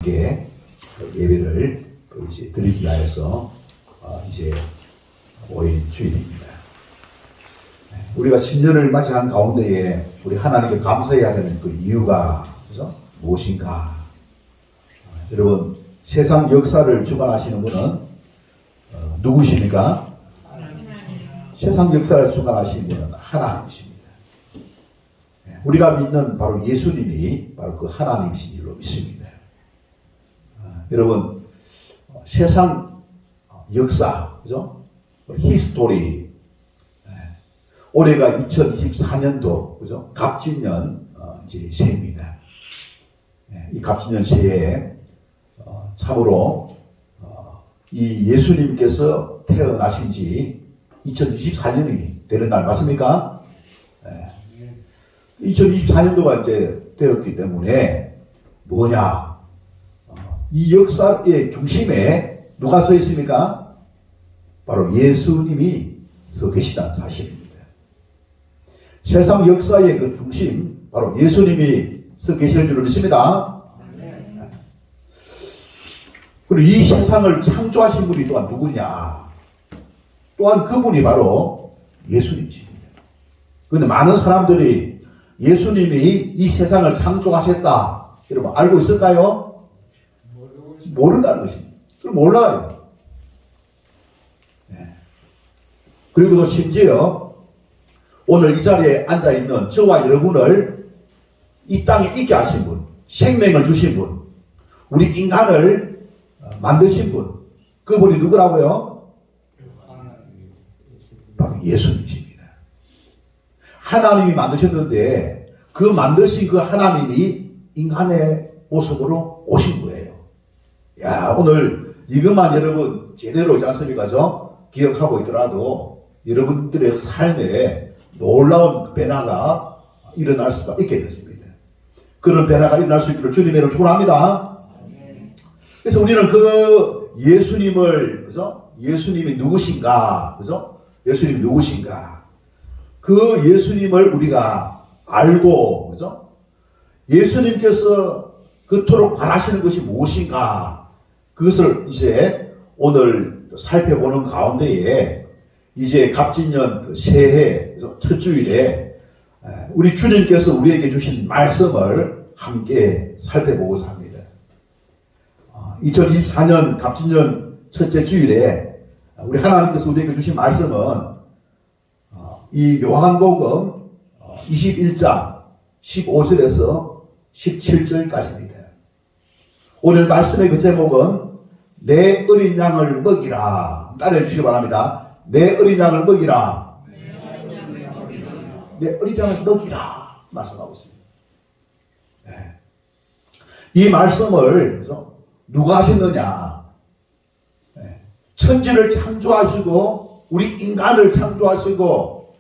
함께 예배를 이제 드리기 위해서 이제 모인 주일입니다. 우리가 신년을 맞이한 가운데에 우리 하나님께 감사해야 되는 그 이유가 그죠? 무엇인가? 여러분 세상 역사를 주관하시는 분은 누구십니까? 세상 역사를 주관하시는 분은 하나님이십니다. 우리가 믿는 바로 예수님이 바로 그 하나님이신 줄로 믿습니다. 여러분 세상 역사, 그죠? 히스토리. 올해가 2024년도, 그죠? 갑진년 이제 새해입니다. 이 갑진년 새해에 참으로 이 예수님께서 태어나신 지 2024년이 되는 날 맞습니까? 2024년도가 이제 되었기 때문에 뭐냐? 이 역사의 중심에 누가 서 있습니까? 바로 예수님이 서 계시다는 사실입니다. 세상 역사의 그 중심, 바로 예수님이 서 계시는 줄로 믿습니다. 그리고 이 세상을 창조하신 분이 또한 누구냐? 또한 그분이 바로 예수님이십니다. 그런데 많은 사람들이 예수님이 이 세상을 창조하셨다, 여러분 알고 있을까요? 모른다는 것입니다. 그럼 몰라요. 그리고 또 심지어 오늘 이 자리에 앉아있는 저와 여러분을 이 땅에 있게 하신 분, 생명을 주신 분, 우리 인간을 만드신 분, 그분이 누구라고요? 바로 예수님이십니다. 하나님이 만드셨는데 그 만드신 그 하나님이 인간의 모습으로 오신 거예요. 야, 오늘 이것만 여러분 제대로 자습니까? 기억하고 있더라도 여러분들의 삶에 놀라운 변화가 일어날 수가 있게 되었습니다. 그런 변화가 일어날 수 있기를 주님의 이름으로 축원합니다. 그래서 우리는 그 예수님을, 그죠? 예수님이 누구신가? 그죠? 예수님이 누구신가? 그 예수님을 우리가 알고, 그죠? 예수님께서 그토록 바라시는 것이 무엇인가? 그것을 이제 오늘 살펴보는 가운데에 이제 갑진년 새해 첫 주일에 우리 주님께서 우리에게 주신 말씀을 함께 살펴보고자 합니다. 2024년 갑진년 첫째 주일에 우리 하나님께서 우리에게 주신 말씀은 이 요한복음 21장 15절에서 17절까지입니다. 오늘 말씀의 그 제목은 내 어린 양을 먹이라. 따라해 주시기 바랍니다. 내 어린 양을 먹이라. 내 어린 양을 먹이라. 말씀하고 있습니다. 네. 이 말씀을 누가 하셨느냐? 네. 천지를 창조하시고 우리 인간을 창조하시고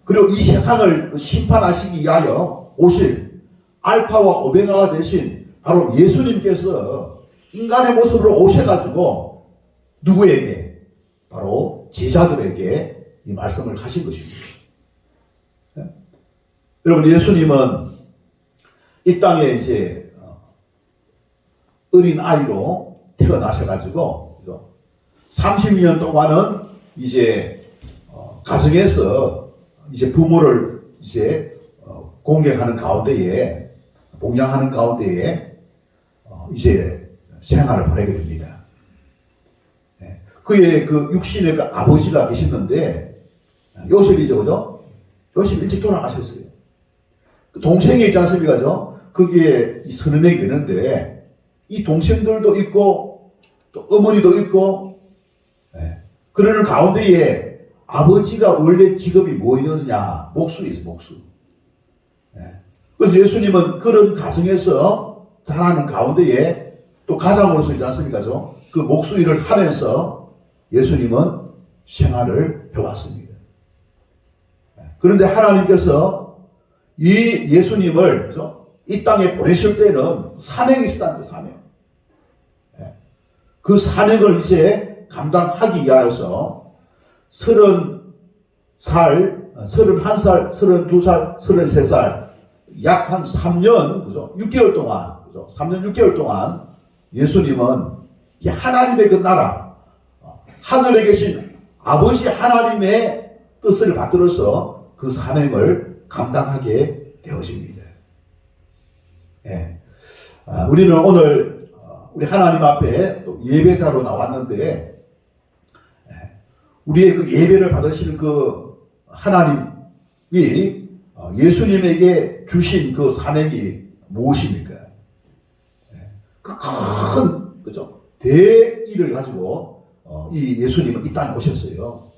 그리고 이 세상을 심판하시기 위하여 오실 알파와 오메가가 되신 바로 예수님께서 인간의 모습으로 오셔가지고 누구에게? 바로 제자들에게 이 말씀을 하신 것입니다. 네? 여러분 예수님은 이 땅에 이제 어린 아이로 태어나셔가지고 30년 동안은 이제 가정에서 이제 부모를 이제 공경하는 가운데에 봉양하는 가운데에 이제 생활을 보내게 됩니다. 그의 그 육신의 그 아버지가 계셨는데 요셉이죠, 그죠? 요셉 일찍 돌아가셨어요. 그 동생이 있지 않습니까, 거기에 서너 명이 되는데 이 동생들도 있고 또 어머니도 있고 그러는 가운데에 아버지가 원래 직업이 뭐였느냐? 목수였어요, 목수. 그래서 예수님은 그런 가정에서 자라는 가운데에 또 가장으로서 있지 않습니까? 그 목수 일을 하면서 예수님은 생활을 해왔습니다. 그런데 하나님께서 이 예수님을 이 땅에 보내실 때는 사명이 있었다는 거예요, 사명. 그 사명을 이제 감당하기 위하여서 30살, 31살, 32살, 33살 약 한 3년, 그죠? 6개월 동안, 그죠? 3년 6개월 동안 예수님은 이 하나님의 그 나라, 하늘에 계신 아버지 하나님의 뜻을 받들어서 그 사명을 감당하게 되어집니다. 예. 우리는 오늘 우리 하나님 앞에 또 예배자로 나왔는데, 우리의 그 예배를 받으시는 그 하나님이 예수님에게 주신 그 사명이 무엇입니까? 그 큰, 그죠? 대의를 가지고 이 예수님은 이 땅에 오셨어요.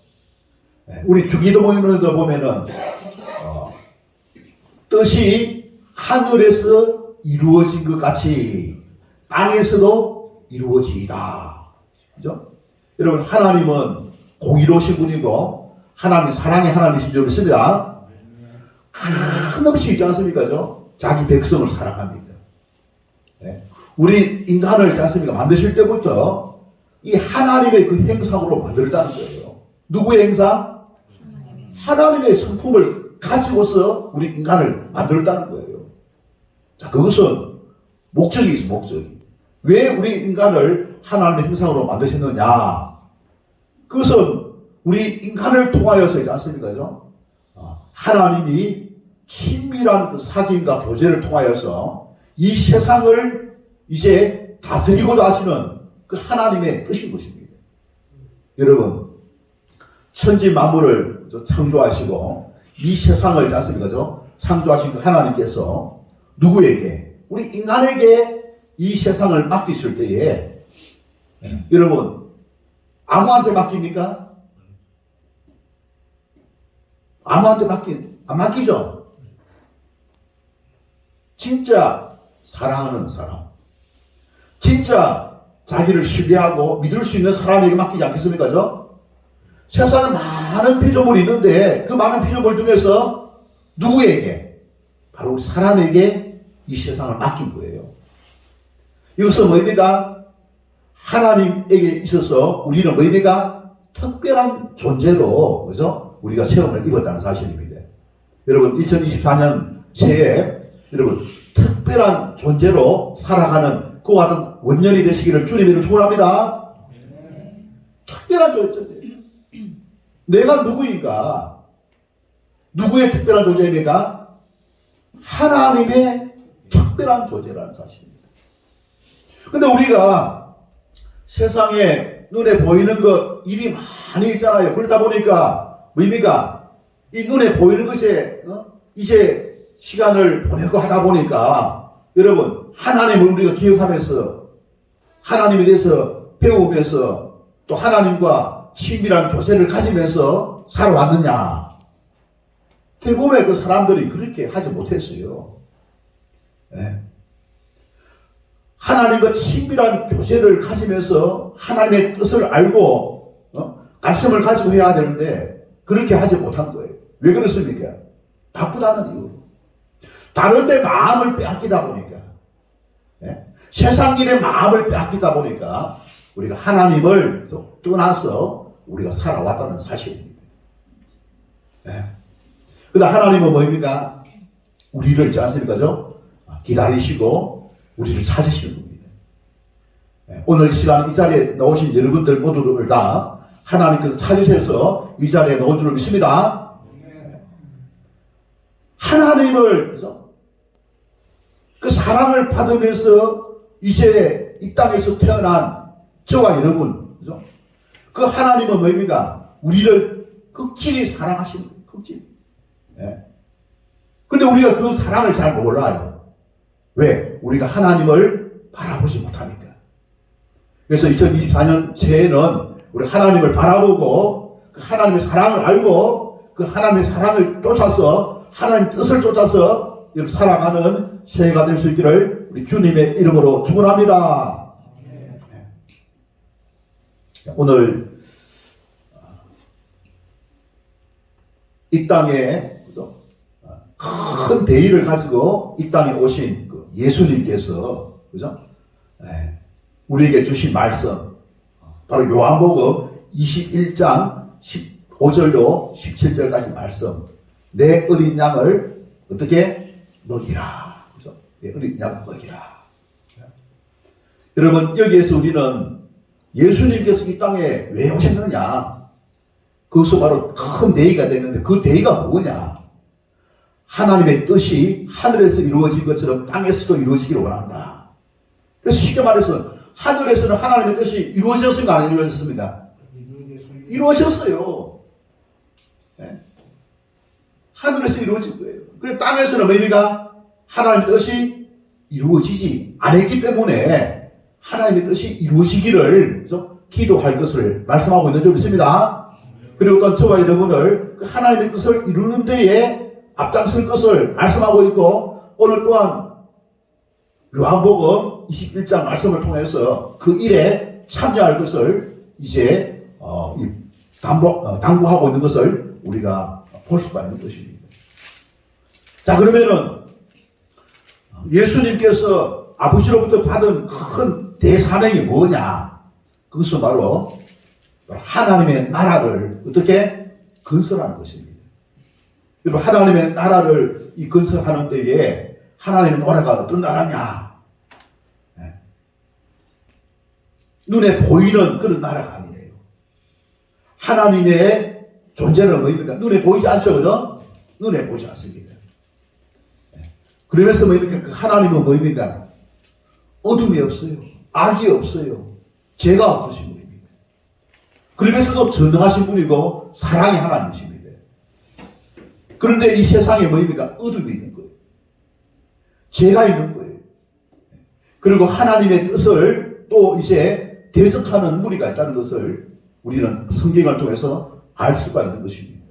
우리 주기도문에도 보면은 뜻이 하늘에서 이루어진 것 같이 땅에서도 이루어지이다. 그죠? 여러분, 하나님은 공의로우신 분이고 하나님이 사랑의 하나님이신 줄 믿습니다. 한없이 있지 않습니까? 자기 백성을 사랑합니다. 우리 인간을 있지 않습니까? 만드실 때부터 이 하나님의 그 행상으로 만들었다는 거예요. 누구의 행상? 하나님의 성품을 가지고서 우리 인간을 만들었다는 거예요. 자, 그것은 목적이 있어, 목적이. 왜 우리 인간을 하나님의 형상으로 만드셨느냐? 그것은 우리 인간을 통하여서이지 않습니까? 하나님이 친밀한 그 사귐과 교제를 통하여서 이 세상을 이제 다스리고자 하시는 그 하나님의 뜻인 것입니다. 여러분, 천지 만물을 창조하시고 이 세상을 있지 않습니까? 창조하신 그 하나님께서 누구에게? 우리 인간에게 이 세상을 맡기실 때에 여러분, 아무한테 맡깁니까? 아무한테 안 맡기죠? 진짜 사랑하는 사람, 진짜 자기를 신뢰하고 믿을 수 있는 사람에게 맡기지 않겠습니까? 세상에 많은 피조물이 있는데 그 많은 피조물 중에서 누구에게? 바로 우리 사람에게 이 세상을 맡긴 거예요. 이것은 뭐입니까? 하나님에게 있어서 우리는 뭐입니까? 특별한 존재로, 그죠? 우리가 세움을 입었다는 사실입니다. 여러분, 2024년 새해 여러분 특별한 존재로 살아가는 그와 같은 원년이 되시기를 주님으로 축원합니다. 특별한 존재. 내가 누구인가? 누구의 특별한 존재입니까? 하나님의 특별한 존재라는 사실입니다. 근데 우리가 세상에 눈에 보이는 것 일이 많이 있잖아요. 그러다 보니까 뭐입니까? 이 눈에 보이는 것에 이제 시간을 보내고 하다 보니까 여러분, 하나님을 우리가 기억하면서 하나님에 대해서 배우면서 또 하나님과 친밀한 교제를 가지면서 살아왔느냐? 대부분의 그 사람들이 그렇게 하지 못했어요. 네. 하나님과 친밀한 교제를 가지면서 하나님의 뜻을 알고 관심을 가지고 해야 되는데 그렇게 하지 못한 거예요. 왜 그렇습니까? 바쁘다는 이유로. 다른 데 마음을 빼앗기다 보니까, 세상 일에 마음을 빼앗기다 보니까 우리가 하나님을 떠나서 우리가 살아왔다는 사실입니다. 그런데 하나님은 뭐입니까? 우리를 있지 않습니까? 기다리시고 우리를 찾으시는 겁니다. 오늘 이 시간 이 자리에 나오신 여러분들 모두를 다 하나님께서 찾으셔서 이 자리에 나온 줄을 믿습니다. 하나님을, 그래서 그 사랑을 받으면서 이제 이 땅에서 태어난 저와 여러분, 그죠? 그 하나님은 뭐입니까? 우리를 극진히 사랑하시는 거예요. 극진히. 근데 우리가 그 사랑을 잘 몰라요. 왜? 우리가 하나님을 바라보지 못하니까. 그래서 2024년 새해에는 우리 하나님을 바라보고 그 하나님의 사랑을 알고 그 하나님의 사랑을 쫓아서 하나님 뜻을 쫓아서 살아가는 새해가 될 수 있기를 우리 주님의 이름으로 축원합니다. 오늘 이 땅에 큰 대의를 가지고 이 땅에 오신 그 예수님께서, 그죠? 우리에게 주신 말씀, 바로 요한복음 21장 15절로 17절까지 말씀. 내 어린 양을 어떻게 먹이라. 그죠? 내 어린 양을 먹이라. 여러분, 여기에서 우리는 예수님께서 이 땅에 왜 오셨느냐? 그것은 바로 큰 대의가 됐는데 그 대의가 뭐냐? 하나님의 뜻이 하늘에서 이루어진 것처럼 땅에서도 이루어지기를 원한다. 그래서 쉽게 말해서 하늘에서는 하나님의 뜻이 이루어졌습니까? 안 이루어졌습니까? 이루어졌어요. 네? 하늘에서 이루어진 거예요. 그래서 땅에서는 뭡니까? 하나님의 뜻이 이루어지지 않았기 때문에 하나님의 뜻이 이루어지기를 그죠? 기도할 것을 말씀하고 있는 줄 믿습니다. 그리고 또 저와 여러분을 그 하나님의 뜻을 이루는 데에 앞장설 것을 말씀하고 있고, 오늘 또한 요한복음 21장 말씀을 통해서 그 일에 참여할 것을 이제 당부하고 있는 것을 우리가 볼 수가 있는 것입니다. 자, 그러면은 예수님께서 아버지로부터 받은 큰 대사명이 뭐냐? 그것은 바로 하나님의 나라를 어떻게 건설하는 것입니다. 여러분, 하나님의 나라를 이 건설하는 때에 하나님의 나라가 어떤 나라냐? 네. 눈에 보이는 그런 나라가 아니에요. 하나님의 존재는 뭐입니까? 눈에 보이지 않죠, 그죠? 눈에 보이지 않습니다. 네. 그러면서 뭐입니까? 그 하나님은 뭐입니까? 어둠이 없어요. 악이 없어요. 죄가 없으신 분입니다. 그러면서도 전능하신 분이고 사랑의 하나님이십니다. 그런데 이 세상에 뭐입니까? 어둠이 있는 거예요. 죄가 있는 거예요. 그리고 하나님의 뜻을 또 이제 대적하는 무리가 있다는 것을 우리는 성경을 통해서 알 수가 있는 것입니다.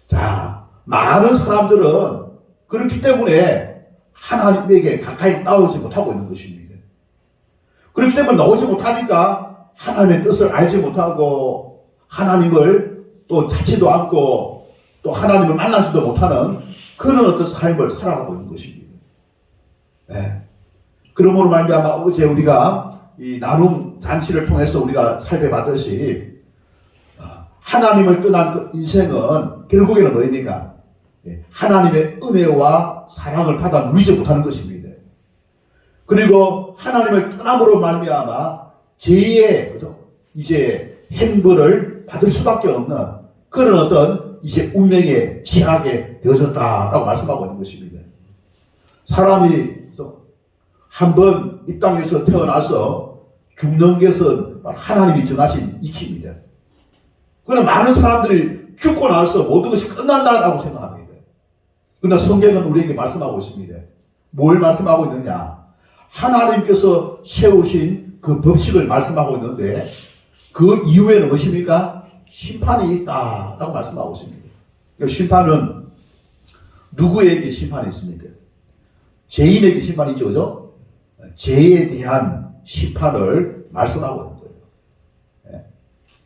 자, 많은 사람들은 그렇기 때문에 하나님에게 가까이 나오지 못하고 있는 것입니다. 그렇기 때문에 나오지 못하니까 하나님의 뜻을 알지 못하고 하나님을 또 찾지도 않고 또 하나님을 만나지도 못하는 그런 어떤 삶을 살아가고 있는 것입니다. 네. 그러므로 말미암아 어제 우리가 이 나눔 잔치를 통해서 우리가 살펴봤듯이 하나님을 떠난 그 인생은 결국에는 뭐입니까? 하나님의 은혜와 사랑을 받아 누리지 못하는 것입니다. 그리고 하나님을 떠남으로 말미암아 죄의 그죠? 이제 행벌을 받을 수밖에 없는 그런 어떤 이제 운명에 취하게 되어졌다라고 말씀하고 있는 것입니다. 사람이 한번 이 땅에서 태어나서 죽는 것은 하나님이 정하신 이치입니다. 그러나 많은 사람들이 죽고 나서 모든 것이 끝난다라고 생각합니다. 그러나 성경은 우리에게 말씀하고 있습니다. 뭘 말씀하고 있느냐? 하나님께서 세우신 그 법칙을 말씀하고 있는데 그 이후에는 무엇입니까? 심판이 있다라고 말씀하고 있습니다. 심판은 누구에게 심판이 있습니까? 죄인에게 심판이 있죠, 그죠? 죄에 대한 심판을 말씀하고 있는 거예요.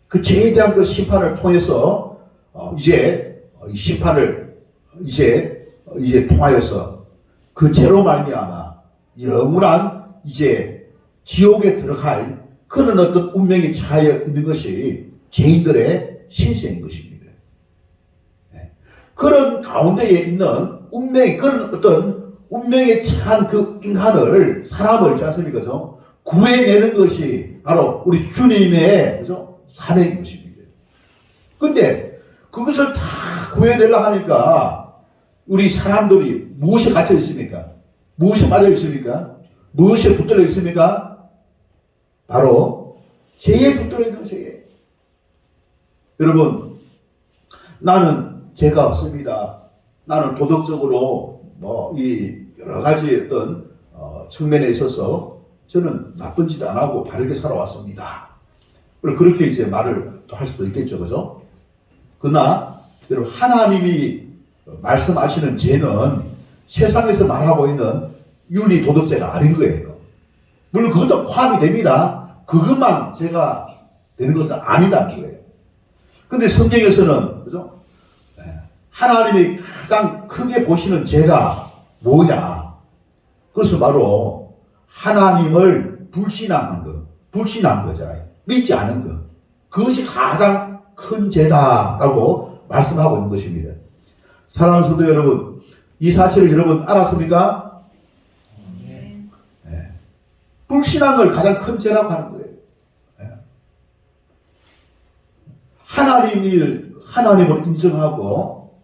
그 죄에 대한 그 심판을 통해서 이제 심판을 이제 통하여서 그 죄로 말미암아 영원한 이제 지옥에 들어갈 그런 어떤 운명에 처하여 있는 것이 죄인들의 신세인 것입니다. 그런 가운데에 있는 운명이 그런 어떤 운명에 처한 그 인간을 사람을 자습니까? 그죠? 구해내는 것이 바로 우리 주님의 그죠? 사명인 것입니다. 근데 그것을 다 구해내려 하니까 우리 사람들이 무엇에 갇혀 있습니까? 무엇에 빠져 있습니까? 무엇에 붙들려 있습니까? 바로 죄에 붙들려 있는 죄에. 여러분, 나는 죄가 없습니다. 나는 도덕적으로 이 여러 가지 어떤 측면에 있어서 저는 나쁜 짓 안 하고 바르게 살아왔습니다. 그렇게 이제 말을 또 할 수도 있겠죠, 그죠? 그러나 여러분, 하나님이 말씀하시는 죄는 세상에서 말하고 있는 윤리 도덕죄가 아닌 거예요. 물론 그것도 포함이 됩니다. 그것만 죄가 되는 것은 아니다는 거예요. 근데 성경에서는 그죠? 하나님이 가장 크게 보시는 죄가 뭐냐? 그것은 바로 하나님을 불신한 거잖아요. 믿지 않은 것. 그것이 가장 큰 죄다라고 말씀하고 있는 것입니다. 사랑하는 성도 여러분, 이 사실을 여러분 알았습니까? 네. 불신앙을 가장 큰 죄라고 하는 거예요. 하나님을 인정하고,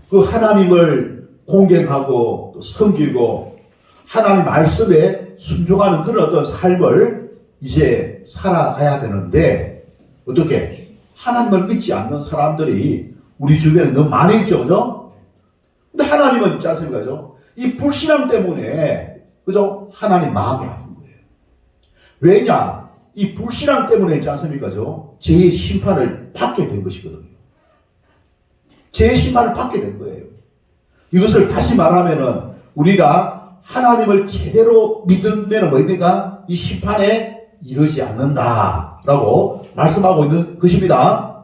그 하나님을 공경하고, 또 섬기고, 하나님 말씀에 순종하는 그런 어떤 삶을 이제 살아가야 되는데, 어떻게? 하나님을 믿지 않는 사람들이 우리 주변에 너무 많이 있죠, 그죠? 근데 하나님은 있지 않습니까, 그죠? 이 불신앙 때문에, 그죠? 하나님 마음이 아픈 거예요. 왜냐? 이 불신앙 때문에 있지 않습니까, 그죠? 죄의 심판을 받게 된 것이거든요. 죄의 심판을 받게 된 거예요. 이것을 다시 말하면은, 우리가 하나님을 제대로 믿으면 뭐입니까? 이 심판에 이르지 않는다라고 말씀하고 있는 것입니다.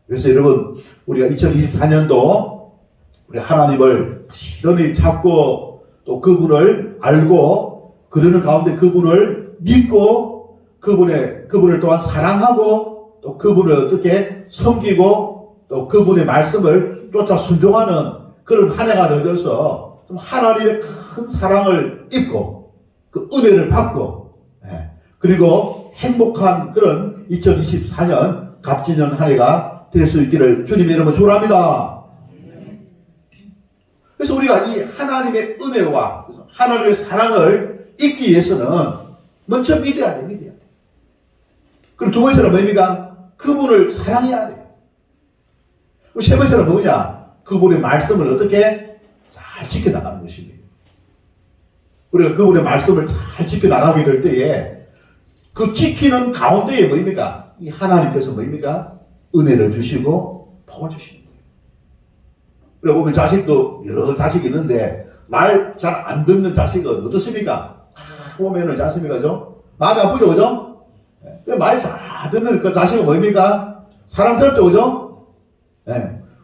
그래서 여러분, 우리가 2024년도 우리 하나님을 부지런히 찾고 또 그분을 알고 그러는 가운데 그분을 믿고 그분을 또한 사랑하고 또 그분을 어떻게 섬기고 또 그분의 말씀을 쫓아 순종하는 그런 한 해가 되어져서 좀 하나님의 큰 사랑을 입고 그 은혜를 받고 그리고 행복한 그런 2024년 갑진년 한 해가 될 수 있기를 주님의 이름으로 축원합니다. 그래서 우리가 이 하나님의 은혜와 하나님의 사랑을 잊기 위해서는 먼저 믿어야 돼, 믿어야 돼. 그리고 두 번째는 뭡니까? 그분을 사랑해야 돼. 그리고 세 번째는 뭐냐? 그분의 말씀을 어떻게 잘 지켜나가는 것입니다. 우리가 그분의 말씀을 잘 지켜나가게 될 때에 그 지키는 가운데에 뭐입니까? 이 하나님께서 뭐입니까? 은혜를 주시고 복을 주시는 거예요. 그리고 보면 자식도 여러 자식이 있는데 말 잘 안 듣는 자식은 어떻습니까? 보면은 않습니까? 그죠? 마음이 아프죠, 그죠? 말 잘 듣는 그 자식은 뭐입니까? 사랑스럽죠, 그죠?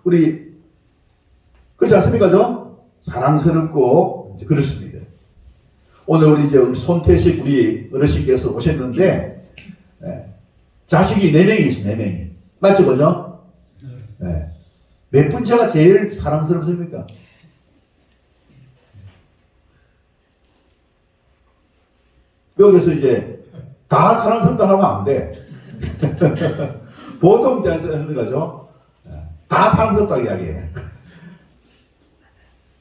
우리 그렇지 않습니까? 그죠? 사랑스럽고 이제 그렇습니다. 오늘 우리 이제 손태식 우리 어르신께서 오셨는데 자식이 4명이 있어요. 4명이. 맞죠, 그죠? 몇 번째가 제일 사랑스럽습니까? 여기서 이제 다 사랑스럽다 하면 안 돼. 보통 이제 하는 거죠. 다 사랑스럽다고 이야기해.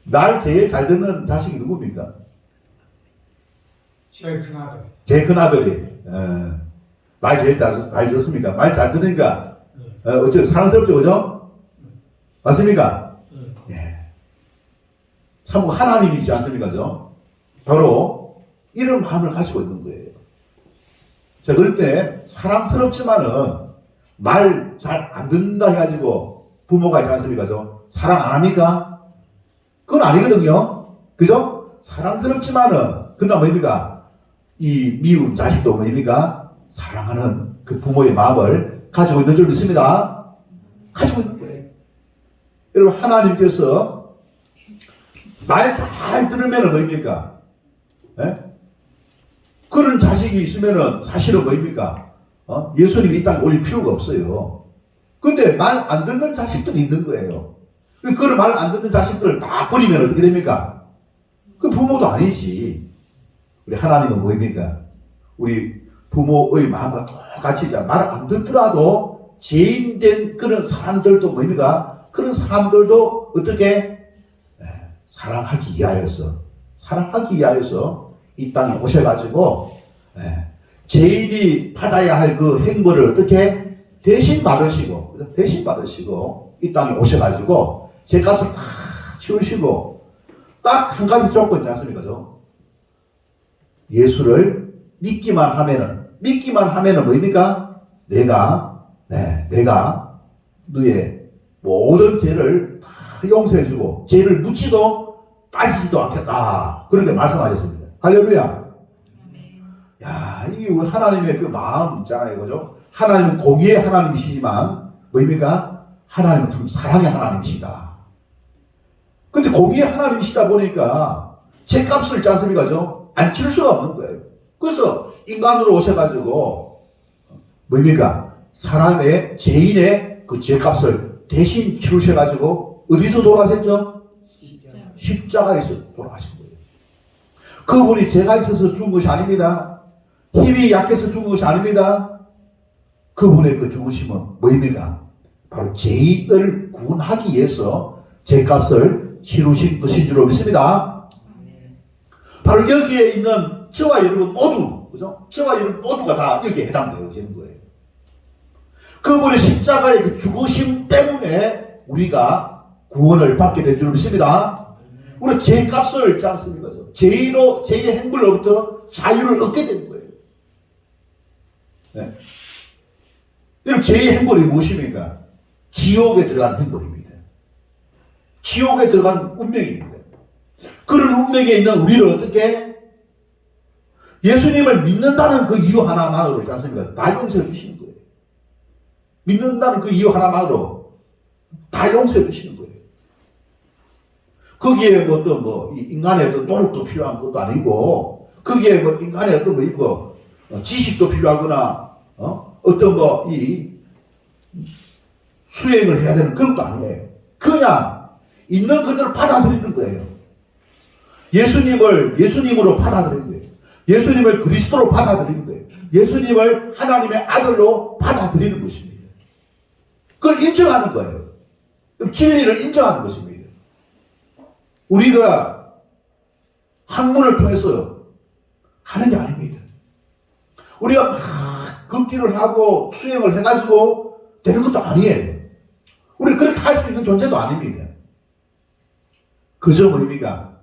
날 제일 잘 듣는 자식이 누굽니까? 제일 큰 아들. 제일 큰 아들이. 말 제일 잘 듣습니까? 말 잘 듣으니까 어쩌 사랑스럽죠, 그죠? 맞습니까? 예. 참 하나님이지 않습니까, 그죠? 바로 이런 마음을 가지고 있는 거예요. 자, 그럴 때 사랑스럽지만은 말 잘 안 듣는다 해가지고 부모가 있지 않습니까, 그죠? 사랑 안 합니까? 그건 아니거든요. 그죠? 사랑스럽지만은 그러나 뭡니까? 이 미운 자식도 뭡니까? 사랑하는 그 부모의 마음을 가지고 있는 줄 믿습니다. 가지고 있는 거예요. 여러분, 하나님께서 말 잘 들으면 뭐입니까? 그런 자식이 있으면은 사실은 뭐입니까? 예수님이 이 땅에 올 필요가 없어요. 근데 말 안 듣는 자식들이 있는 거예요. 그런 말 안 듣는 자식들을 다 버리면 어떻게 됩니까? 그 부모도 아니지. 우리 하나님은 뭐입니까? 우리 부모의 마음과 똑같이 말 안 듣더라도 죄인된 그런 사람들도 뭡니까? 그런 사람들도 어떻게 사랑하기 위하여서 이 땅에 오셔가지고 죄인이 받아야 할 그 행보를 어떻게 대신 받으시고 이 땅에 오셔가지고 죄값을 다 치우시고 딱 한 가지 조건 있지 않습니까? 예수를 믿기만 하면은 뭐입니까? 내가 너의 모든 죄를 다 용서해주고 죄를 묻지도 따지지도 않겠다. 그렇게 말씀하셨습니다. 할렐루야. 야, 이게 하나님의 그 마음 있잖아요, 그죠? 하나님은 공의의 하나님이시지만 뭐입니까? 하나님은 참 사랑의 하나님이시다. 근데 공의의 하나님이시다 보니까 죄값을 있지 않습니까? 안 치를 수가 없는 거예요. 그래서 인간으로 오셔가지고 뭡니까? 사람의 죄인의 그 죄값을 대신 치르셔가지고 어디서 돌아가셨죠? 십자가에서 돌아가신 거예요. 그분이 죄가 있어서 죽은 것이 아닙니다. 힘이 약해서 죽은 것이 아닙니다. 그분의 그 죽으심은 뭐입니까? 바로 죄인을 구원하기 위해서 죄값을 치르신 것인 줄로 믿습니다. 바로 여기에 있는 저와 여러분 모두, 그죠? 저와 여러분 모두가 다 여기에 해당되어지는 거예요. 그분의 십자가의 그 죽으심 때문에 우리가 구원을 받게 된 줄 믿습니다. 우리 죄값을 있지 않습니까? 죄로, 죄의 행불로부터 자유를 얻게 된 거예요. 네. 이런 죄의 행불이 무엇입니까? 지옥에 들어간 행불입니다. 지옥에 들어간 운명입니다. 그런 운명에 있는 우리를 어떻게 예수님을 믿는다는 그 이유 하나만으로 있지 않습니까? 다 용서해 주시는 거예요. 믿는다는 그 이유 하나만으로 다 용서해 주시는 거예요. 거기에 뭐 또 뭐 인간의 어떤 노력도 필요한 것도 아니고, 거기에 뭐 인간의 어떤 뭐 이거 지식도 필요하거나 어떤 뭐 이 수행을 해야 되는 그런 것도 아니에요. 그냥 있는 그대로 받아들이는 거예요. 예수님을 예수님으로 받아들이는 거예요. 예수님을 그리스도로 받아들이는 거예요. 예수님을 하나님의 아들로 받아들이는 것입니다. 그걸 인정하는 거예요. 진리를 인정하는 것입니다. 우리가 학문을 통해서 하는 게 아닙니다. 우리가 막 걷기를 하고 수행을 해가지고 되는 것도 아니에요. 우리가 그렇게 할 수 있는 존재도 아닙니다. 그저 뭐입니까?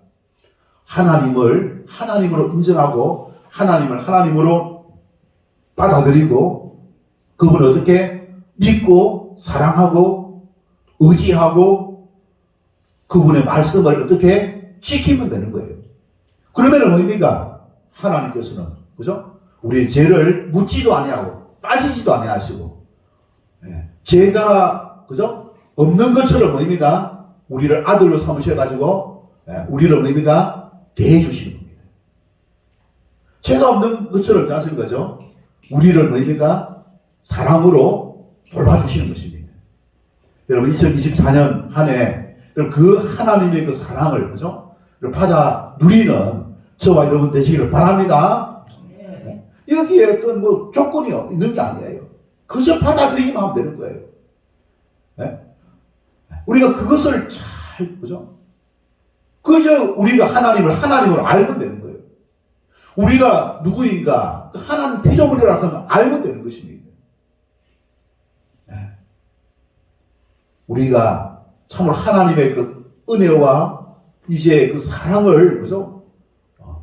하나님을 하나님으로 인정하고 하나님을 하나님으로 받아들이고 그분을 어떻게 믿고 사랑하고 의지하고 그분의 말씀을 어떻게 지키면 되는 거예요. 그러면 뭐입니까? 하나님께서는 그죠? 우리의 죄를 묻지도 아니하고 따지지도 아니하시고 죄가 그죠? 없는 것처럼 뭐입니까? 우리를 아들로 삼으셔가지고 우리를 뭐입니까? 대해주시는 겁니다. 죄가 없는 것처럼 자신 거죠. 우리를 뭐입니까? 사랑으로 돌봐주시는 것입니다. 여러분 2024년 한 해 그 하나님의 그 사랑을 그죠? 받아 누리는 저와 여러분 되시기를 바랍니다. 여기에 어떤 뭐 조건이 있는 게 아니에요. 그저 받아들이기만 하면 되는 거예요. 네? 우리가 그것을 잘 그죠? 그저 우리가 하나님을 하나님으로 알면 되는 거예요. 우리가 누구인가 그 하나님 피조물이라고 하면 알면 되는 것입니다. 네. 우리가 참으로 하나님의 그 은혜와 이제 그 사랑을 그죠?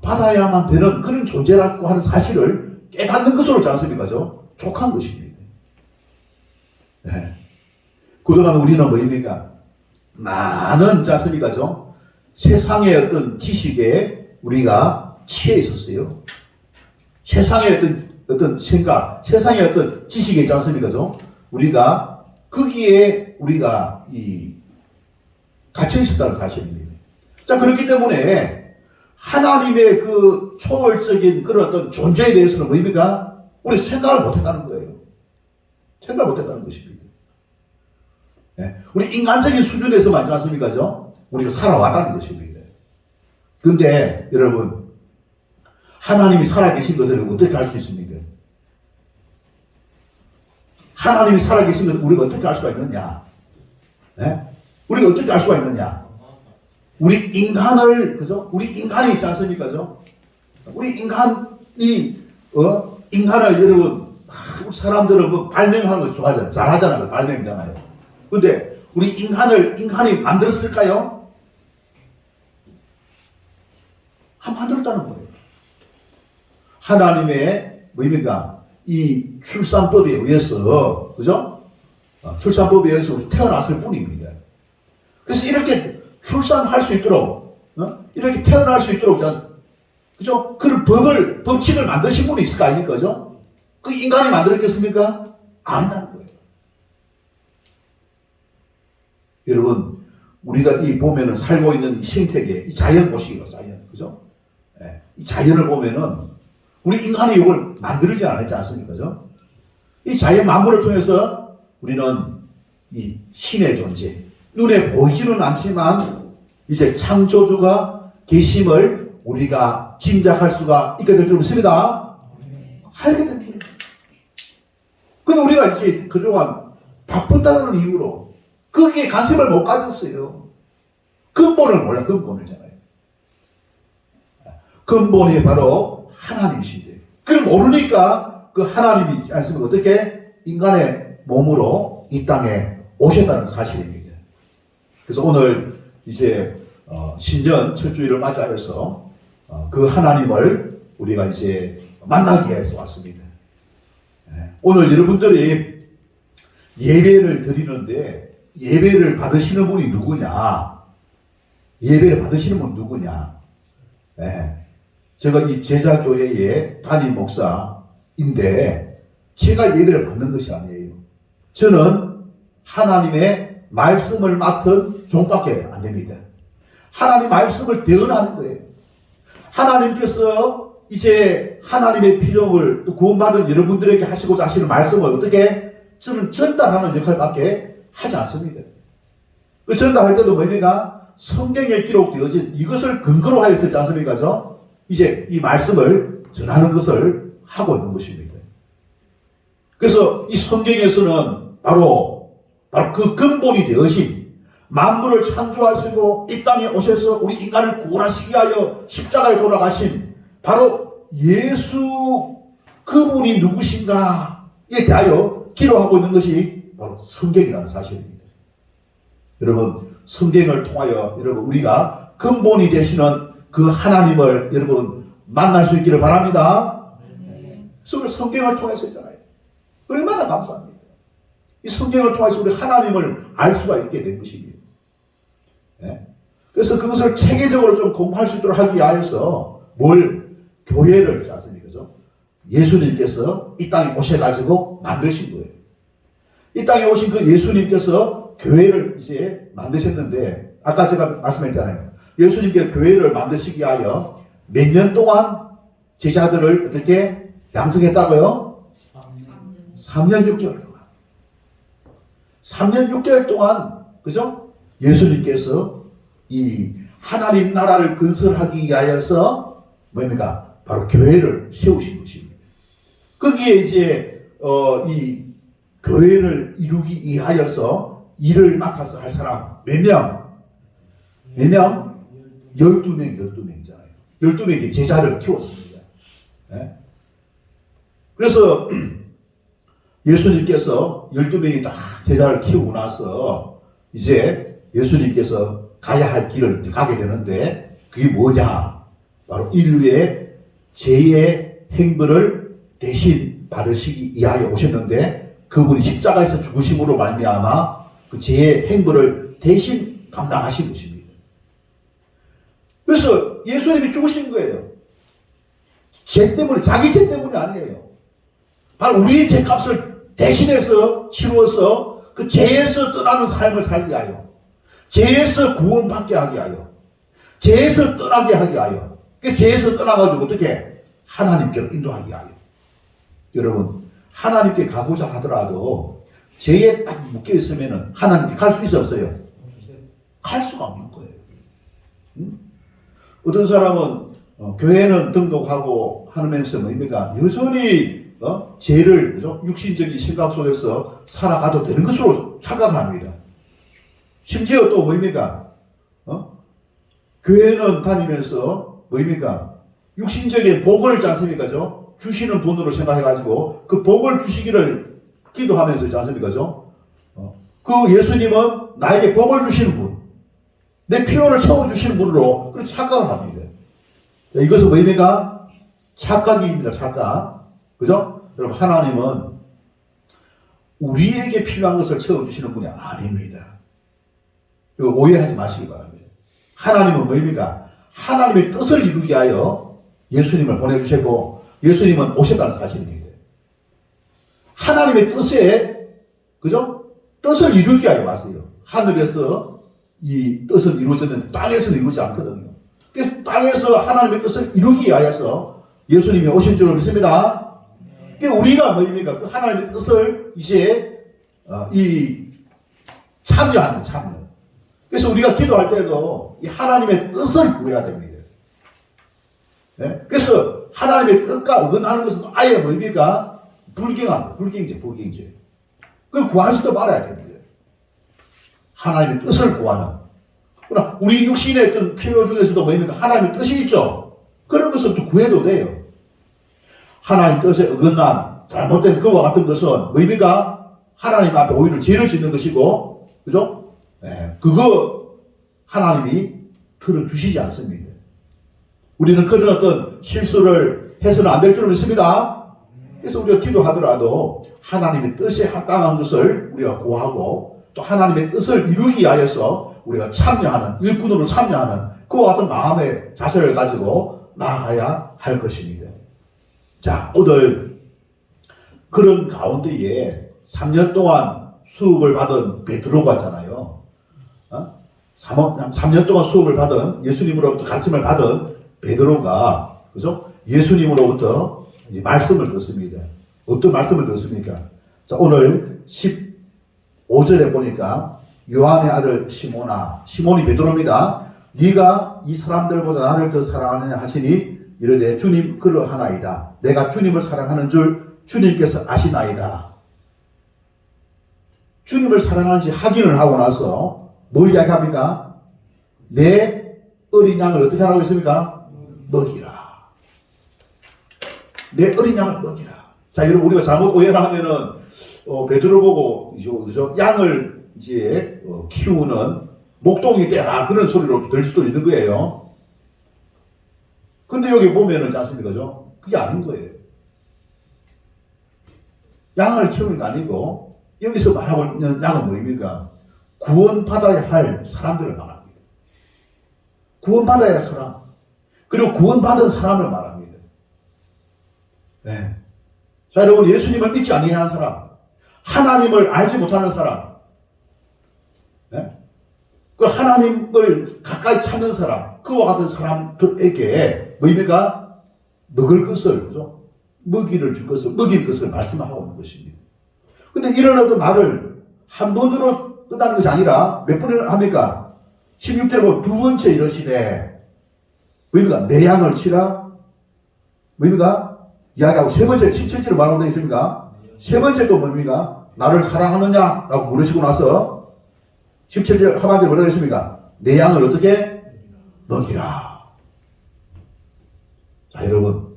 받아야만 되는 그런 존재라고 하는 사실을 깨닫는 것으로 지 않습니까? 족한 것입니다. 네. 그동안 우리는 뭐입니까? 많은 지 않습니까? 세상의 어떤 지식에 우리가 취해 있었어요. 세상의 어떤 생각, 세상의 어떤 지식에 있지 않습니까? 우리가 거기에 우리가 갇혀 있었다는 사실입니다. 자, 그렇기 때문에 하나님의 그 초월적인 그런 어떤 존재에 대해서는 뭐입니까? 우리 생각을 못했다는 거예요. 생각을 못했다는 것입니다. 네. 우리 인간적인 수준에서만 있지 않습니까? 우리가 살아왔다는 것입니다. 그런데 여러분, 하나님이 살아계신 것을 어떻게 알 수 있습니까? 하나님이 살아계신 것을 우리가 어떻게 알 수가 있느냐? 네? 우리가 어떻게 알 수가 있느냐? 우리 인간을, 그죠? 우리 인간이 있지 않습니까? 우리 인간이, 인간을 여러분, 사람들은 뭐 발명하는 걸 좋아하잖아요. 잘하잖아요. 발명이잖아요. 근데 우리 인간이 만들었을까요? 만들었다는 거예요. 하나님의, 뭐입니까? 이 출산법에 의해서, 그죠? 출산법에 의해서 우리 태어났을 뿐입니다. 그래서 이렇게 출산할 수 있도록, 이렇게 태어날 수 있도록, 그죠? 그런 법칙을 만드신 분이 있을 거 아닙니까? 그죠? 그 인간이 만들었겠습니까? 아니라는 거예요. 여러분, 우리가 이 보면은 살고 있는 이 생태계, 이 자연 보시기로, 자연. 그죠? 예, 이 자연을 보면은 우리 인간이 이걸 만들지 않았지 않습니까? 그죠? 이 자연 만물을 통해서 우리는 이 신의 존재, 눈에 보이지는 않지만 이제 창조주가 계심을 우리가 짐작할 수가 있게 될 줄 믿습니다. 알게 됩니다. 근데 우리가 이제 그동안 바쁘다는 이유로 거기에 관심을 못 가졌어요. 근본을 몰라, 근본이잖아요. 근본이 바로 하나님이신데, 그걸 모르니까 그 하나님이 말씀을 어떻게 인간의 몸으로 이 땅에 오셨다는 사실입니다. 그래서 오늘 이제 신년 철주일을 맞이하여서 그 하나님을 우리가 이제 만나기 위해서 왔습니다. 오늘 여러분들이 예배를 드리는데 예배를 받으시는 분이 누구냐? 예배를 받으시는 분은 누구냐? 제가 이 제자교회의 담임 목사인데 제가 예배를 받는 것이 아니에요. 저는 하나님의 말씀을 맡은 종밖에 안 됩니다. 하나님 말씀을 대언하는 거예요. 하나님께서 이제 하나님의 필요를 또 구원받은 여러분들에게 하시고자 하시는 말씀을 어떻게 저는 전달하는 역할밖에 하지 않습니다. 그 전달할 때도 뭡니까? 성경에 기록되어진 이것을 근거로 하여 쓰지 않습니까? 이제 이 말씀을 전하는 것을 하고 있는 것입니다. 그래서 이 성경에서는 바로 그 근본이 되어진 만물을 창조하시고 이 땅에 오셔서 우리 인간을 구원하시기 위하여 십자가에 돌아가신 바로 예수 그분이 누구신가에 대하여 기록하고 있는 것이 바로 성경이라는 사실입니다. 여러분, 성경을 통하여 여러분 우리가 근본이 되시는 그 하나님을 여러분 만날 수 있기를 바랍니다. 그래서 성경을 통해서잖아요. 얼마나 감사합니다. 이 성경을 통해서 우리 하나님을 알 수가 있게 된 것입니다. 그래서 그것을 체계적으로 좀 공부할 수 있도록 하기 위해서 교회를 짜습니까? 예수님께서 이 땅에 오셔가지고 만드신 거예요. 이 땅에 오신 그 예수님께서 교회를 이제 만드셨는데, 아까 제가 말씀했잖아요. 예수님께서 교회를 만드시기 위하여 몇 년 동안 제자들을 어떻게 양성했다고요? 3년 6개월 동안. 3년 6개월 동안, 그죠? 예수님께서 이 하나님 나라를 건설하기 위하여서 뭡니까? 바로 교회를 세우신 것입니다. 거기에 이제 이 교회를 이루기 위하여서 일을 맡아서 할 사람 몇 명? 몇 명? 12명이잖아요. 12명의 제자를 키웠습니다. 그래서 예수님께서 12명이 딱 제자를 키우고 나서 이제 예수님께서 가야 할 길을 가게 되는데 그게 뭐냐? 바로 인류의 죄의 행벌을 대신 받으시기 위하여 오셨는데 그분이 십자가에서 죽으심으로 말미암아 그 죄의 행벌을 대신 감당하신 것입니다. 그래서 예수님이 죽으신 거예요. 죄 때문에, 자기 죄 때문이 아니에요. 바로 우리의 죄값을 대신해서 치루어서 그 죄에서 떠나는 삶을 살게 위하여, 죄에서 구원받게 하게 하여, 죄에서 떠나게 하게 하여, 그 죄에서 떠나가지고 어떻게 하나님께로 인도하게 하여. 여러분, 하나님께 가고자 하더라도 죄에 딱 묶여 있으면 하나님께 갈 수 있어 없어요? 갈 수가 없는 거예요. 어떤 사람은 교회는 등록하고 하면서 뭡니까? 여전히 죄를, 그죠? 육신적인 생각 속에서 살아가도 되는 것으로 착각합니다. 심지어 또 뭡니까? 교회는 다니면서 뭡니까? 육신적인 복을 있지 않습니까? 주시는 분으로 생각해가지고 그 복을 주시기를 기도하면서 있지 않습니까? 그 예수님은 나에게 복을 주시는 분, 내 필요를 채워주시는 분으로 그렇게 착각을 합니다. 이것은 뭡니까? 착각입니다. 착각. 그죠? 여러분, 하나님은 우리에게 필요한 것을 채워주시는 분이 아닙니다. 이거 오해하지 마시기 바랍니다. 하나님은 뭡니까? 하나님의 뜻을 이루기 위하여 예수님을 보내주시고 예수님은 오셨다는 사실입니다. 하나님의 뜻에, 그죠? 뜻을 이루기 위하여 왔어요. 하늘에서 이 뜻은 이루어졌는데 땅에서는 이루어지지 않거든요. 그래서 땅에서 하나님의 뜻을 이루기 위하여서 예수님이 오신 줄을 믿습니다. 그러니까 우리가 뭡니까? 그 하나님의 뜻을 이제 참여하는 참여. 그래서 우리가 기도할 때도 이 하나님의 뜻을 구해야 됩니다. 네? 그래서 하나님의 뜻과 어긋나는 것은 아예 뭡니까? 불경제. 그걸 구하지도 말아야 됩니다. 하나님의 뜻을 구하는. 그러나 우리 육신의 어떤 필요 중에서도 뭡니까? 하나님의 뜻이 있죠. 그런 것을 또 구해도 돼요. 하나님 뜻에 어긋난 잘못된 그와 같은 것은 뭡니까? 하나님 앞에 오히려 죄를 짓는 것이고, 그죠? 그거 하나님이 들어주시지 않습니다. 우리는 그런 어떤 실수를 해서는 안 될 줄 믿습니다. 그래서 우리가 기도하더라도 하나님의 뜻에 합당한 것을 우리가 구하고 또 하나님의 뜻을 이루기 위하여서 우리가 참여하는, 일꾼으로 참여하는 그와 같은 마음의 자세를 가지고 나아가야 할 것입니다. 자, 오늘 그런 가운데에 3년 동안 수업을 받은 베드로가 있잖아요. 3년 동안 수업을 받은, 예수님으로부터 가르침을 받은 베드로가, 그죠? 예수님으로부터 이제 말씀을 듣습니다. 어떤 말씀을 듣습니까? 자, 오늘 15절에 보니까 요한의 아들 시몬이 베드로입니다. 네가 이 사람들보다 나를 더 사랑하느냐 하시니 이르되 주님 그러하나이다. 내가 주님을 사랑하는 줄 주님께서 아시나이다. 주님을 사랑하는지 확인을 하고 나서 뭘 이야기합니까? 내 어린 양을 어떻게 하라고 했습니까? 먹이라. 내 어린 양을 먹이라. 자, 여러분, 우리가 잘못 오해를 하면은, 베드로 보고, 그죠? 양을 이제, 키우는 목동이 되라. 그런 소리로 들을 수도 있는 거예요. 근데 여기 보면은, 않습니까? 그죠? 그게 아닌 거예요. 양을 키우는 게 아니고, 여기서 말하고 있는 양은 뭐입니까? 구원받아야 할 사람들을 말합니다. 구원받아야 할 사람. 그리고 구원받은 사람을 말합니다. 네. 자, 여러분, 예수님을 믿지 아니하는 사람, 하나님을 알지 못하는 사람, 네? 그 하나님을 가까이 찾는 사람, 그와 같은 사람들에게 뭐입니까? 먹을 것을, 그죠? 먹일 것을 말씀하고 있는 것입니다. 근데 이런 어떤 말을 한 번으로 끝나는 것이 아니라 몇 번을 합니까? 16절에 보면 두 번째 이러시되, 뭐입니까? 내 양을 치라. 뭐입니까? 이야기하고 세 번째 17절에 말하고 되어 있습니까? 세 번째 또 뭡니까? 나를 사랑하느냐? 라고 물으시고 나서 17절 하반절에 뭐라고 했습니까? 내 양을 어떻게? 먹이라. 자, 여러분,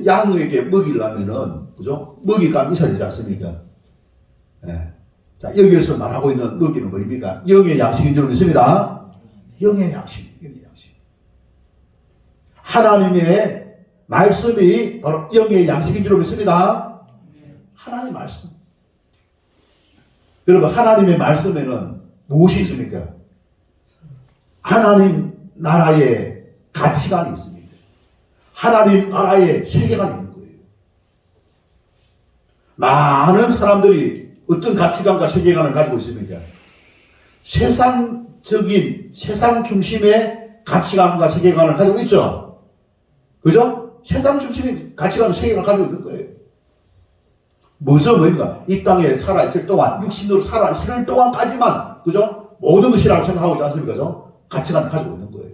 양에게 먹이려면은, 그죠? 먹이감이 있어야 되지 않습니까? 예. 자, 여기에서 말하고 있는 먹이는 뭐입니까? 영의 양식인 줄 믿습니다. 영의 양식. 하나님의 말씀이 바로 영의 양식인 줄 믿습니다. 하나님의 말씀. 여러분, 하나님의 말씀에는 무엇이 있습니까? 하나님 나라의 가치관이 있습니다. 하나님 나라의 세계관이 있는 거예요. 많은 사람들이 어떤 가치관과 세계관을 가지고 있습니까? 세상 중심의 가치관과 세계관을 가지고 있죠. 그죠? 세상 중심의 가치관과 세계관을 가지고 있는 거예요. 뭐입니까? 이 땅에 살아있을 동안, 육신으로 살아있을 동안까지만, 그죠? 모든 것이라고 생각하고 있지 않습니까? 그죠? 가치관을 가지고 있는 거예요.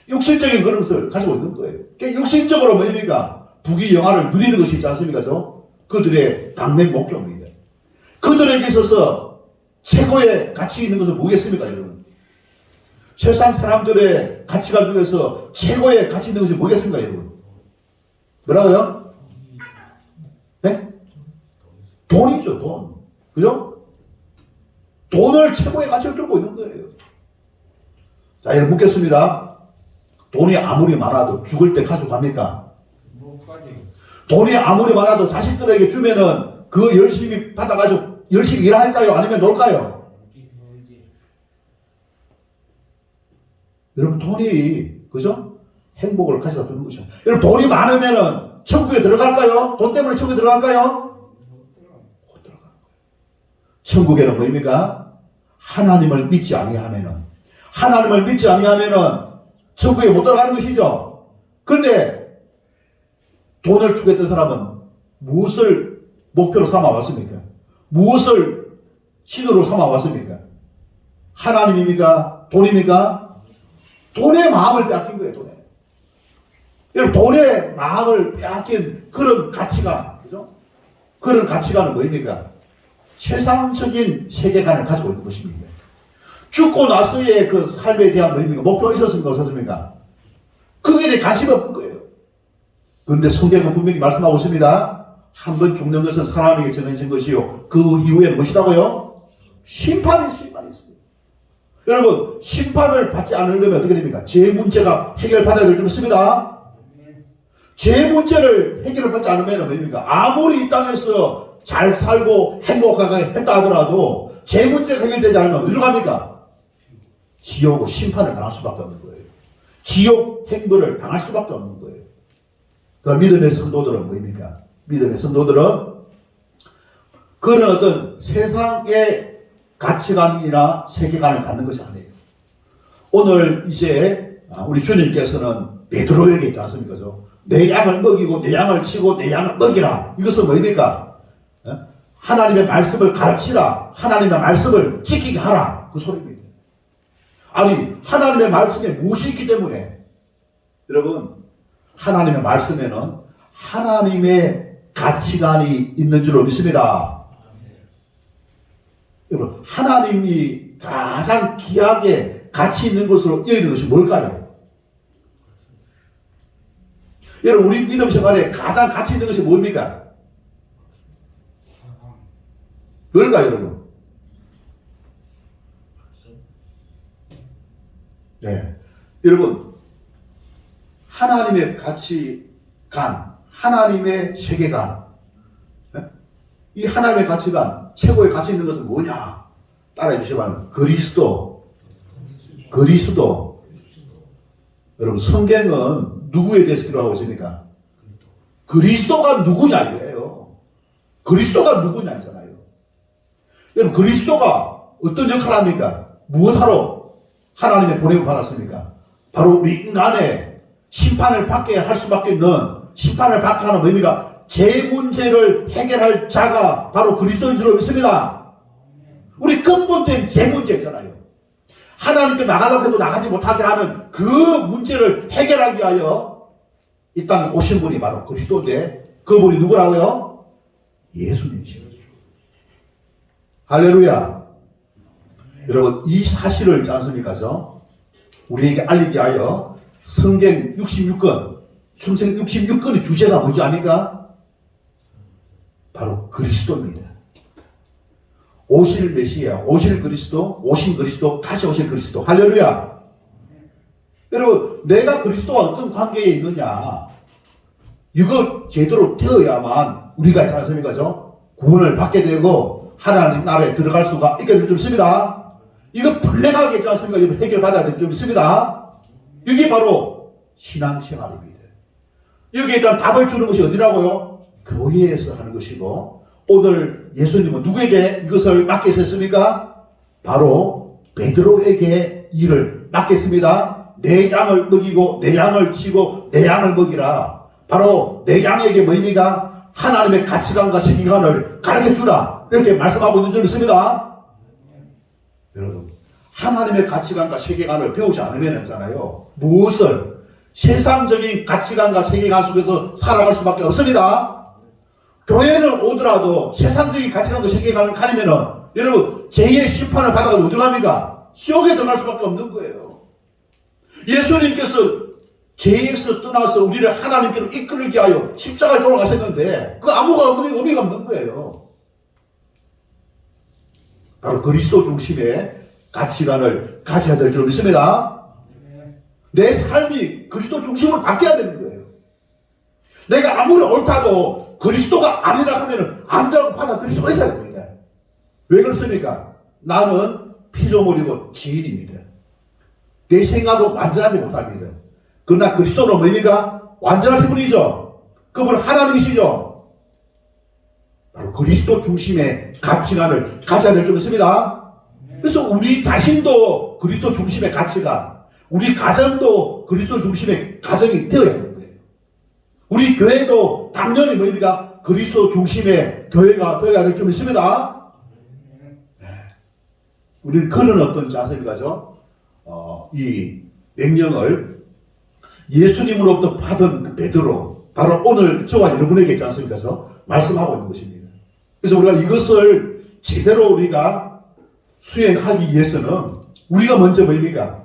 육신적인 그런 것을 가지고 있는 거예요. 육신적으로 뭡니까? 부귀영화를 누리는 것이 있지 않습니까? 그죠? 그들의 당면 목표입니다. 그들에게 있어서 최고의 가치 있는 것은 뭐겠습니까, 여러분? 세상 사람들의 가치관 중에서 최고의 가치 있는 것이 뭐겠습니까, 여러분? 뭐라고요? 네? 돈이죠, 돈. 그죠? 돈을 최고의 가치로 들고 있는 거예요. 자, 여러분 묻겠습니다. 돈이 아무리 많아도 죽을 때 가져갑니까? 돈이 아무리 많아도 자식들에게 주면은 그거 열심히 받아가지고 열심히 일할까요? 아니면 놀까요? 여러분, 돈이, 그죠? 행복을 가져다 두는 것이죠. 여러분, 돈이 많으면은 천국에 들어갈까요? 돈 때문에 천국에 들어갈까요? 못 들어가는 거예요. 천국에는 뭐입니까? 하나님을 믿지 아니하면은 천국에 못 들어가는 것이죠. 그런데 돈을 주겠던 사람은 무엇을 목표로 삼아왔습니까? 무엇을 신호로 삼아왔습니까? 하나님입니까? 돈입니까? 돈에 마음을 빼앗긴 거예요, 돈에. 여러분, 돈의 마음을 빼앗긴 그런 가치관, 그죠? 그런 가치관은 뭐입니까? 세상적인 세계관을 가지고 있는 것입니다. 죽고 나서의 그 삶에 대한 뭐입니까? 목표가 있었습니까? 없었습니까? 그게 대해 관심이 없는 거예요. 그런데 성경은 분명히 말씀하고 있습니다. 한 번 죽는 것은 사람에게 정해진 것이요. 그 이후에 무엇이라고요? 심판이 있습니다. 여러분, 심판을 받지 않으려면 어떻게 됩니까? 죄 문제가 해결받아야 될 줄 믿습니다. 죄 문제를 해결을 받지 않으면 뭐입니까? 아무리 이 땅에서 잘 살고 행복하게 했다 하더라도 죄 문제가 해결되지 않으면 어디로 갑니까? 지옥 심판을 당할 수밖에 없는 거예요. 지옥 행보를 당할 수밖에 없는 거예요. 그럼 믿음의 성도들은 뭐입니까? 믿음의 성도들은 그런 어떤 세상의 가치관이나 세계관을 갖는 것이 아니에요. 오늘 이제 우리 주님께서는 베드로에게 있지 않습니까? 내 양을 먹이고 내 양을 치고 내 양을 먹이라. 이것은 뭐입니까? 하나님의 말씀을 가르치라. 하나님의 말씀을 지키게 하라. 그 소리입니다. 아니, 하나님의 말씀에 무엇이 있기 때문에 여러분, 하나님의 말씀에는 하나님의 가치관이 있는 줄로 믿습니다. 여러분, 하나님이 가장 귀하게 가치 있는 것으로 여기는 것이 뭘까요? 여러분, 우리 믿음 생활에 가장 가치 있는 것이 뭡니까? 뭘까요, 여러분? 네. 여러분, 하나님의 가치관, 하나님의 세계관, 이 하나님의 가치관, 최고의 가치 있는 것은 뭐냐? 따라해 주시면 그리스도. 여러분, 성경은 누구에 대해서 기록하고 있습니까? 그리스도가 누구냐 이거예요. 그리스도가 누구냐 이잖아요. 여러분, 그리스도가 어떤 역할을 합니까? 무엇하러 하나님의 보냄을 받았습니까? 바로 우리 인간의 심판을 받게 할 수밖에 없는, 심판을 받게 하는 의미가 제 문제를 해결할 자가 바로 그리스도인 줄 믿습니다. 우리 근본된 제 문제 있잖아요. 하나님께 나가려고 해도 나가지 못하게 하는 그 문제를 해결하기 위하여 이 땅에 오신 분이 바로 그리스도인데, 그분이 누구라고요? 예수님이십니다. 할렐루야. 여러분, 이 사실을 있지 않습니까? 우리에게 알리기 위하여 성경 66권, 성경 66권의 주제가 뭔지 아닙니까? 바로 그리스도입니다. 오실 메시아, 오실 그리스도, 오신 그리스도, 다시 오실 그리스도. 할렐루야. 여러분, 내가 그리스도와 어떤 관계에 있느냐, 이거 제대로 되어야만 우리가 있지 않습니까? 구원을 받게 되고 하나님 나라에 들어갈 수가 있게 될 줄 믿습니다. 이거 분명하게 있지 않습니까? 이거 해결받아야 될 줄 믿습니다. 이게 바로 신앙생활입니다. 여기에 일단 답을 주는 것이 어디라고요? 교회에서 하는 것이고, 오늘 예수님은 누구에게 이것을 맡기셨습니까? 바로 베드로에게 일을 맡겼습니다. 내 양을 먹이고 내 양을 치고 내 양을 먹이라. 바로 내 양에게 뭐입니까? 하나님의 가치관과 세계관을 가르쳐주라. 이렇게 말씀하고 있는 줄 믿습니다. 여러분, 하나님의 가치관과 세계관을 배우지 않으면 있잖아요. 무엇을? 세상적인 가치관과 세계관 속에서 살아갈 수밖에 없습니다. 교회는 오더라도 세상적인 가치관과 세계관을 가리면은 여러분, 죄의 심판을 받아가지고 어디로 갑니까? 지옥에 들어갈 수밖에 없는 거예요. 예수님께서 죄에서 떠나서 우리를 하나님께로 이끌기 위하여 십자가에 돌아가셨는데 그 아무가 없는 의미가 없는 거예요. 바로 그리스도 중심의 가치관을 가져야 될 줄 믿습니다. 내 삶이 그리스도 중심으로 바뀌어야 되는 거예요. 내가 아무리 옳다고 그리스도가 아니라 하면은 아니라고 받아들일 수가 있어야 됩니다. 왜 그렇습니까? 나는 피조물이고 죄인입니다. 내 생각도 완전하지 못합니다. 그러나 그리스도는 뭡니까? 완전하신 분이죠. 그분은 하나님이시죠. 바로 그리스도 중심의 가치관을 가져야 될 줄 믿습니다. 그래서 우리 자신도 그리스도 중심의 가치관, 우리 가정도 그리스도 중심의 가정이 되어야 하는 거예요. 우리 교회도 당연히 뭡니까? 그리스도 중심의 교회가 되어야 될 줄 믿습니다. 네. 우리는 그런 어떤 자세입니까? 이 명령을 예수님으로부터 받은 그 베드로, 바로 오늘 저와 여러분에게 있지 않습니까? 말씀하고 있는 것입니다. 그래서 우리가 이것을 제대로 우리가 수행하기 위해서는 우리가 먼저 뭡니까?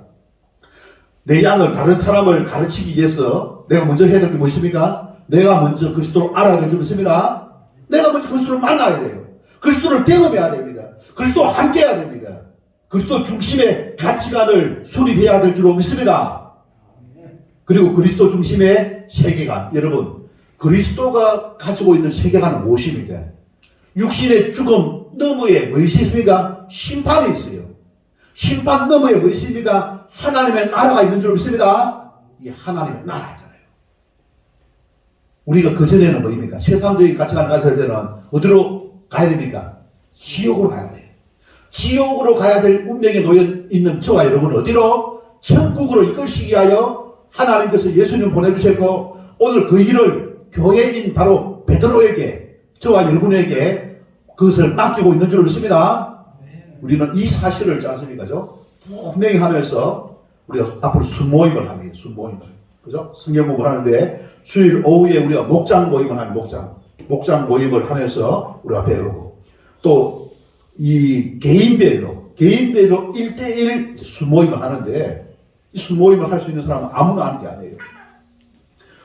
내 양을, 다른 사람을 가르치기 위해서 내가 먼저 해야 될 게 무엇입니까? 내가 먼저 그리스도를 알아야 될 줄 믿습니다. 내가 먼저 그리스도를 만나야 돼요. 그리스도를 경험해야 됩니다. 그리스도와 함께해야 됩니다. 그리스도 중심의 가치관을 수립해야 될 줄 믿습니다. 그리고 그리스도 중심의 세계관, 여러분, 그리스도가 가지고 있는 세계관은 무엇입니까? 육신의 죽음 너머에 무엇이 있습니까? 심판이 있어요. 심판 너머에 무엇이 있습니까? 하나님의 나라가 있는 줄 믿습니다. 이 하나님의 나라잖아요. 우리가 그전에는 뭐입니까? 세상적인 가치관을 가질 때는 어디로 가야 됩니까? 지옥으로 가야 돼요. 지옥으로 가야 될 운명에 놓여 있는 저와 여러분은 어디로? 천국으로 이끌시기 위하여 하나님께서 예수님을 보내주셨고, 오늘 그 일을 교회인 바로 베드로에게, 저와 여러분에게 그것을 맡기고 있는 줄 믿습니다. 우리는 이 사실을 짜습니까? 분명히 하면서 우리가 앞으로 순모임을 합니다. 순모임을. 그죠? 성경 공부를 하는데 주일 오후에 우리가 목장 모임을 하면 목장 모임을 하면서 우리가 배우고, 또 이 개인별로 1대1 순모임을 하는데, 이 순모임을 할 수 있는 사람은 아무나 하는 게 아니에요.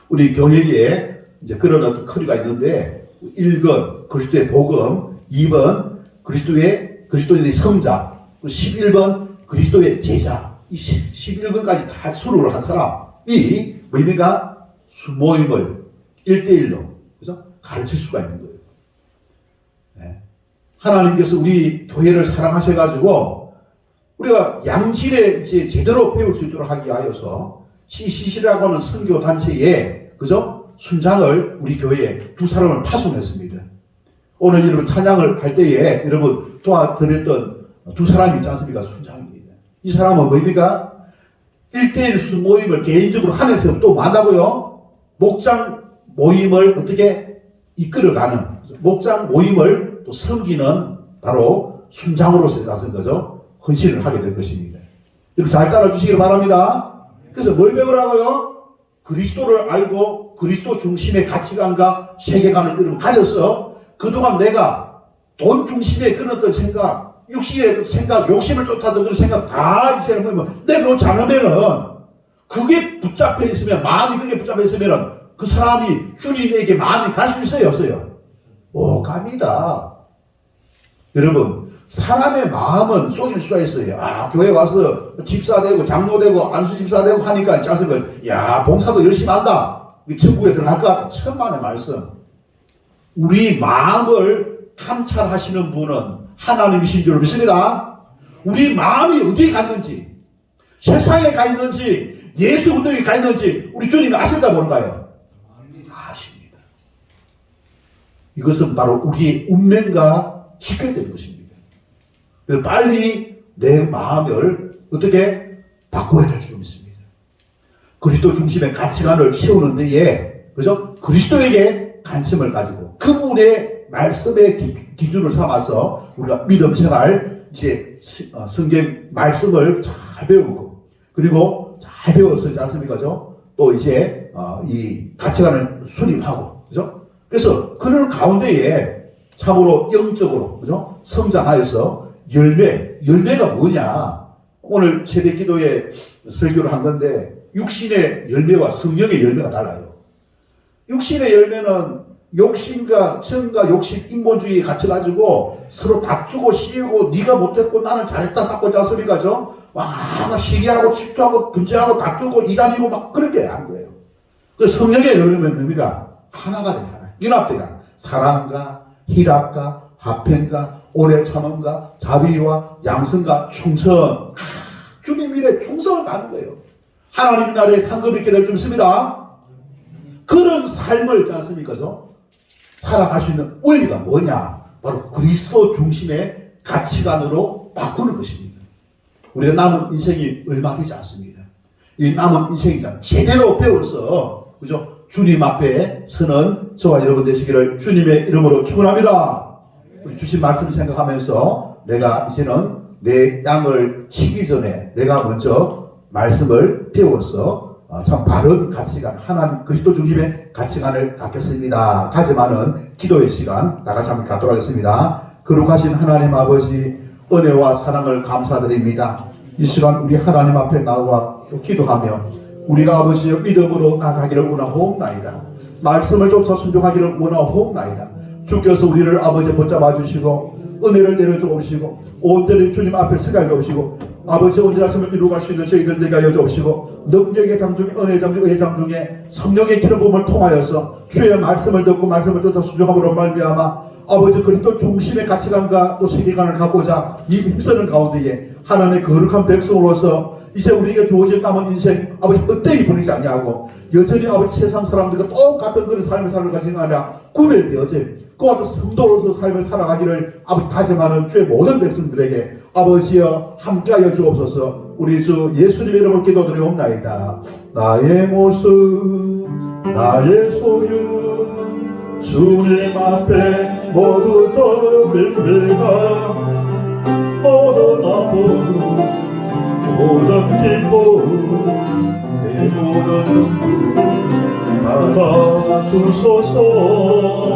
우리 교회에 이제 그런 어떤 커리가 있는데, 1번 그리스도의 복음, 2번 그리스도인의 성자, 11번 그리스도의 제자, 이 11권까지 다 수록을 한 사람이 뭡니까? 순모임을 1대1로 그래서 가르칠 수가 있는 거예요. 네. 하나님께서 우리 교회를 사랑하셔가지고 우리가 양질의 이제 제대로 배울 수 있도록 하기 위하여서 CCC라고 하는 선교 단체에 그죠? 순장을 우리 교회에 2사람을 파송했습니다. 오늘 여러분 찬양을 할 때에 여러분 도와드렸던 2사람이 있지 않습니까? 순장입니다. 이 사람은 뭡니까? 1대1 순모임을 개인적으로 하면서 또 만나고요. 목장 모임을 어떻게 이끌어가는, 목장 모임을 또 섬기는 바로 순장으로서 나선 거죠. 헌신을 하게 될 것입니다. 여러분 잘 따라주시기 바랍니다. 그래서 뭘 배우라고요? 그리스도를 알고 그리스도 중심의 가치관과 세계관을 여러분 가져서 그동안 내가 돈 중심의 그런 어떤 생각, 육신의 어떤 생각, 욕심을 쫓아서 그런 생각 다 이제 뭐 내놓지 않으면은 그게 붙잡혀 있으면, 마음이 그게 붙잡혀 있으면은 그 사람이 주님에게 마음이 갈 수 있어요, 없어요? 오, 갑니다. 여러분, 사람의 마음은 속일 수가 있어요. 아, 교회 와서 집사 되고 장로 되고 안수 집사 되고 하니까 짜증을, 야, 봉사도 열심히 한다. 천국에 들어갈 것 같다. 천만의 말씀. 우리 마음을 감찰하시는 분은 하나님이신 줄 믿습니다. 우리 마음이 어디에 갔는지, 세상에 가 있는지, 예수 운동에 가 있는지 우리 주님이 아실까 모른가요? 아십니다. 이것은 바로 우리의 운명과 직결된 것입니다. 그래서 빨리 내 마음을 어떻게 바꿔야 될 줄 믿습니다. 그리스도 중심의 가치관을 세우는 데에, 그죠? 그리스도에게 관심을 가지고 그분의 말씀의 기준을 삼아서 우리가 믿음 생활, 이제 성경 말씀을 잘 배우고, 그리고 잘 배웠지 않습니까? 또 이제 이 가치관을 수립하고, 그죠? 그래서 그런 가운데에 참으로 영적으로, 그죠? 성장하여서 열매가 뭐냐? 오늘 새벽 기도에 설교를 한 건데, 육신의 열매와 성령의 열매가 달라요. 육신의 열매는 욕심과 정과 욕심, 인본주의에 갇혀가지고 서로 다투고 씌우고 네가 못했고 나는 잘했다 쌓고 자습니까? 막 시기하고 질투하고 분쟁하고 다투고 이단이고 막 그렇게 하는 거예요. 그 성령의 열매는 뭡니까? 하나가 된 하나. 연합되가 사랑과 희락과 화평과 오래 참음과 자비와 양성과 충성. 주님 일에 충성을 가는 거예요. 하나님 나라에 상급 있게 될 줄 믿습니다. 그런 삶을 있지 않습니까? 살아갈 수 있는 원리가 뭐냐? 바로 그리스도 중심의 가치관으로 바꾸는 것입니다. 우리가 남은 인생이 얼마 되지 않습니다. 이 남은 인생이 제대로 배워서, 그죠? 주님 앞에 서는 저와 여러분 되시기를 주님의 이름으로 축원합니다. 우리 주신 말씀을 생각하면서 내가 이제는 내 양을 치기 전에 내가 먼저 말씀을 배워서 참 바른 가치관, 하나님 그리스도 중심의 가치관을 갖겠습니다. 가지만은 기도의 시간 다 같이 한번 갖도록 하겠습니다. 거룩하신 하나님 아버지, 은혜와 사랑을 감사드립니다. 이 시간 우리 하나님 앞에 나와 기도하며 우리가 아버지의 믿음으로 나가기를 원하옵나이다. 말씀을 쫓아 순종하기를 원하옵나이다. 주께서 우리를 아버지 붙잡아 주시고 은혜를 내려주옵시고 온전히 주님 앞에 서게 하옵시고 아버지 온전한 말씀을 이루어갈 수 있는 저희들 되게 하여 주옵시고 능력의 장중에 은혜의 장중에 의의 장중에 성령의 기름 부음을 통하여서 주의 말씀을 듣고 말씀을 쫓아 순종함으로 말미암아 아버지 그리스도 중심의 가치관과 또 세계관을 갖고자 이 힘쓰는 가운데에 하나님의 거룩한 백성으로서 이제 우리에게 주어진 남은 인생 아버지 헛되이 보내지 아니하고 여전히 아버지 세상 사람들과 똑같은 그런 삶을 살아가는 것이 아니라 구별되어진 그와 같은 성도로서 삶을 살아가기를 아버지 다짐하는 주의 모든 백성들에게 아버지여 함께하여 주옵소서. 우리 주 예수님의 이름으로 기도드리옵나이다. 나의 모습 나의 소유 주님 앞에 모두 떠올립니다. 모든 아픔 모든 기쁨 내 모든 눈물 받아주소서.